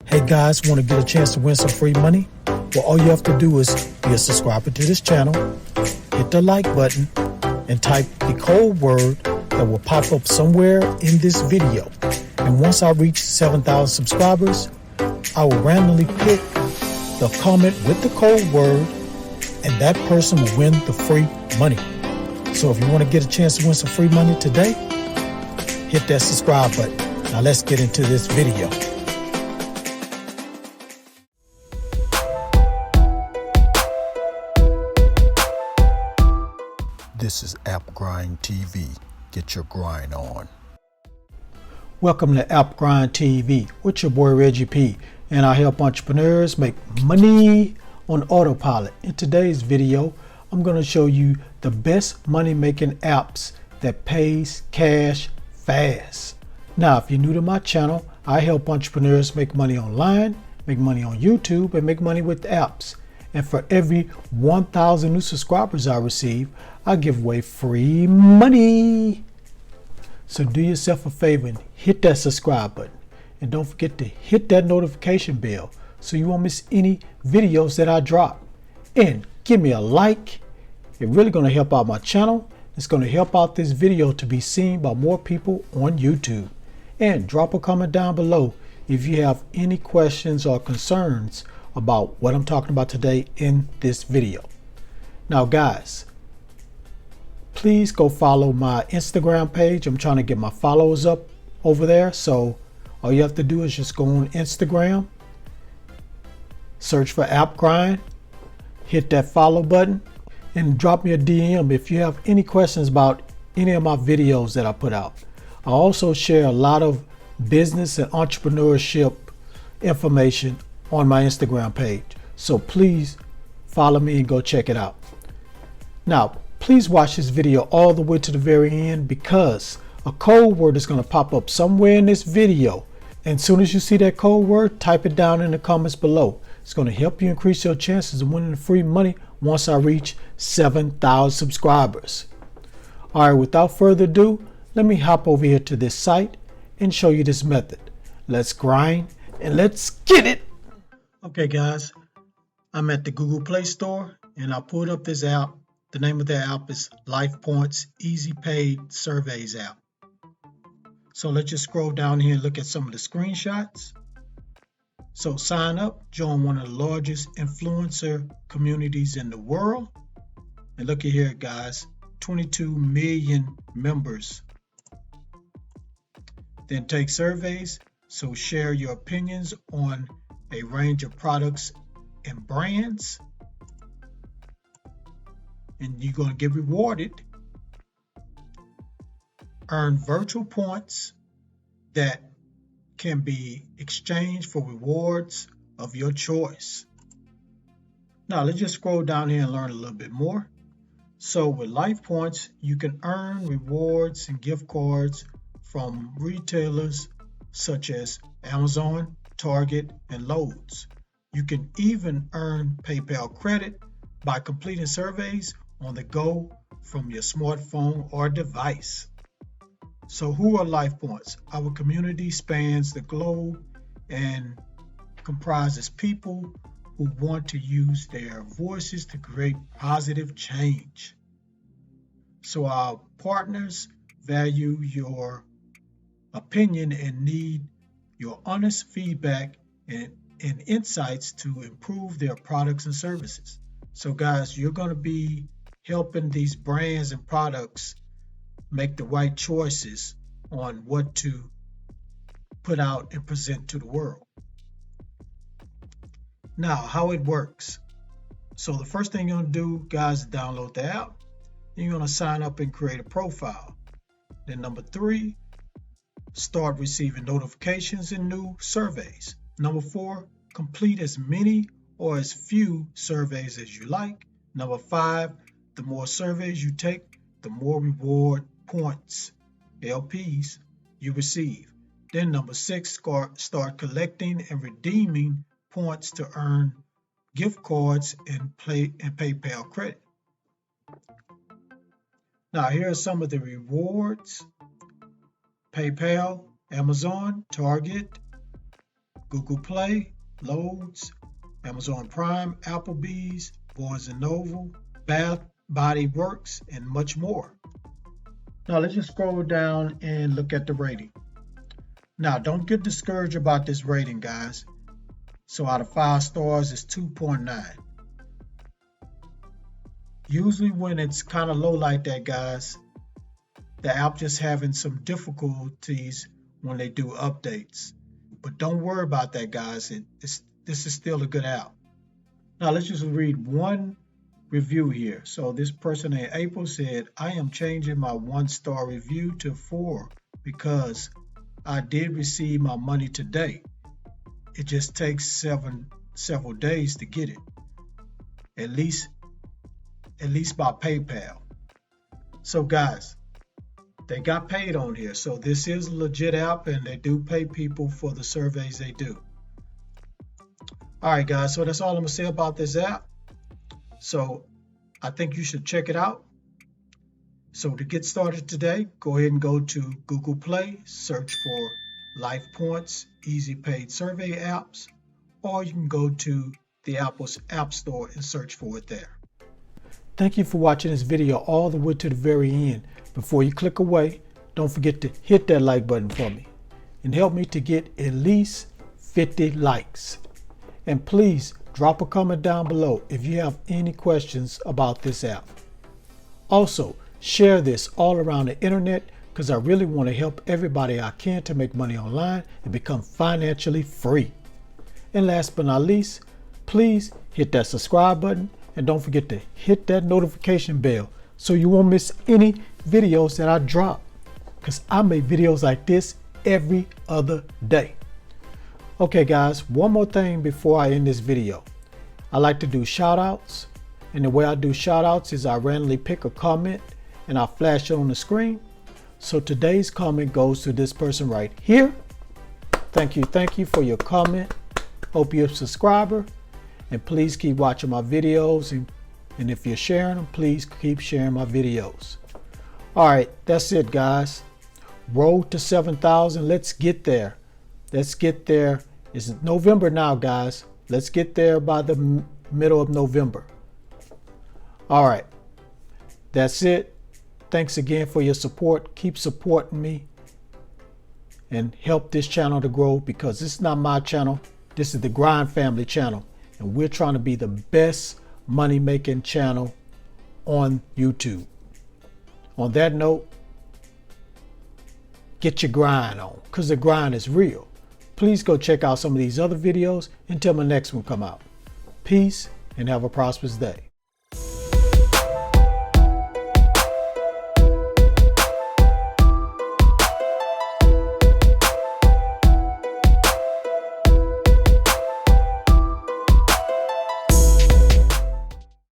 Hey guys, want to get a chance to win some free money? Well, all you have to do is be a subscriber to this channel, hit the like button, and type the code word that will pop up somewhere in this video. And once I reach 7,000 subscribers, I will randomly pick the comment with the code word, and that person will win the free money. So if you want to get a chance to win some free money today, hit that subscribe button. Now let's get into this video. This is AppGrind TV. Get your grind on. Welcome to AppGrind TV with your boy Reggie P. And I help entrepreneurs make money on autopilot. In today's video, I'm going to show you the best money-making apps that pays cash fast. Now, if you're new to my channel, I help entrepreneurs make money online, make money on YouTube, and make money with apps. And for every 1,000 new subscribers I receive, I give away free money. So do yourself a favor and hit that subscribe button. And don't forget to hit that notification bell so you won't miss any videos that I drop. And give me a like. It's really going to help out my channel. It's going to help out this video to be seen by more people on YouTube. And drop a comment down below if you have any questions or concerns about what I'm talking about today in this video. Now guys, please go follow my Instagram page. I'm trying to get my followers up over there. So all you have to do is just go on Instagram, search for AppGrind, hit that follow button, and drop me a DM if you have any questions about any of my videos that I put out. I also share a lot of business and entrepreneurship information on my Instagram page. So please follow me and go check it out. Now, please watch this video all the way to the very end because a code word is going to pop up somewhere in this video. And as soon as you see that code word, type it down in the comments below. It's going to help you increase your chances of winning the free money once I reach 7,000 subscribers. All right, without further ado, let me hop over here to this site and show you this method. Let's grind and let's get it. Okay guys, I'm at the Google Play Store and I pulled up this app. The name of the app is Life Points Easy Paid Surveys app. So let's just scroll down here and look at some of the screenshots. So sign up, join one of the largest influencer communities in the world. And look at here guys, 22 million members. Then take surveys. So share your opinions on a range of products and brands, and you're going to get rewarded. Earn virtual points that can be exchanged for rewards of your choice. Now let's just scroll down here and learn a little bit more. So with Life Points, you can earn rewards and gift cards from retailers such as Amazon, Target, and Lowe's. You can even earn PayPal credit by completing surveys on the go from your smartphone or device. So who are Life Points? Our community spans the globe and comprises people who want to use their voices to create positive change. So our partners value your opinion and need your honest feedback and insights to improve their products and services. So guys, you're going to be helping these brands and products make the right choices on what to put out and present to the world. Now, how it works. So the first thing you're going to do, guys, is download the app. Then you're going to sign up and create a profile. Then number 3, start receiving notifications and new surveys. Number 4, complete as many or as few surveys as you like. Number 5, the more surveys you take, the more reward points, LPs, you receive. Then number 6, start collecting and redeeming points to earn gift cards and PayPal credit. Now here are some of the rewards. PayPal, Amazon, Target, Google Play, Loads, Amazon Prime, Applebee's, Barnes & Noble, Bath Body Works, and much more. Now let's just scroll down and look at the rating. Now don't get discouraged about this rating, guys. So out of 5 stars, it's 2.9. Usually when it's kind of low like that, guys, the app just having some difficulties when they do updates. But don't worry about that, guys. This is still a good app. Now let's just read one review here. So this person in April said, I am changing my 1-star review to 4 because I did receive my money today. It just takes several days to get it. At least by PayPal. So guys, they got paid on here. So this is a legit app and they do pay people for the surveys they do. All right, guys, so that's all I'm gonna say about this app. So I think you should check it out. So to get started today, go ahead and go to Google Play, search for Life Points Easy Paid Survey Apps, or you can go to the Apple's App Store and search for it there. Thank you for watching this video all the way to the very end. Before you click away, don't forget to hit that like button for me and help me to get at least 50 likes. And please drop a comment down below if you have any questions about this app. Also, share this all around the internet because I really want to help everybody I can to make money online and become financially free. And last but not least, please hit that subscribe button and don't forget to hit that notification bell so you won't miss any videos that I drop, because I make videos like this every other day. Okay guys, one more thing before I end this video. I like to do shout outs, and the way I do shout outs is I randomly pick a comment and I flash it on the screen. So today's comment goes to this person right here. Thank you for your comment. Hope you're a subscriber, and please keep watching my videos, and if you're sharing them, please keep sharing my videos. All right, that's it guys. Road to 7,000. Let's get there. Let's get there. It's November now, guys. Let's get there by the middle of November. All right, that's it. Thanks again for your support. Keep supporting me and help this channel to grow, because this is not my channel. This is the Grind Family channel, and we're trying to be the best money-making channel on YouTube. On that note, get your grind on, because the grind is real. Please go check out some of these other videos until my next one come out. Peace and have a prosperous day.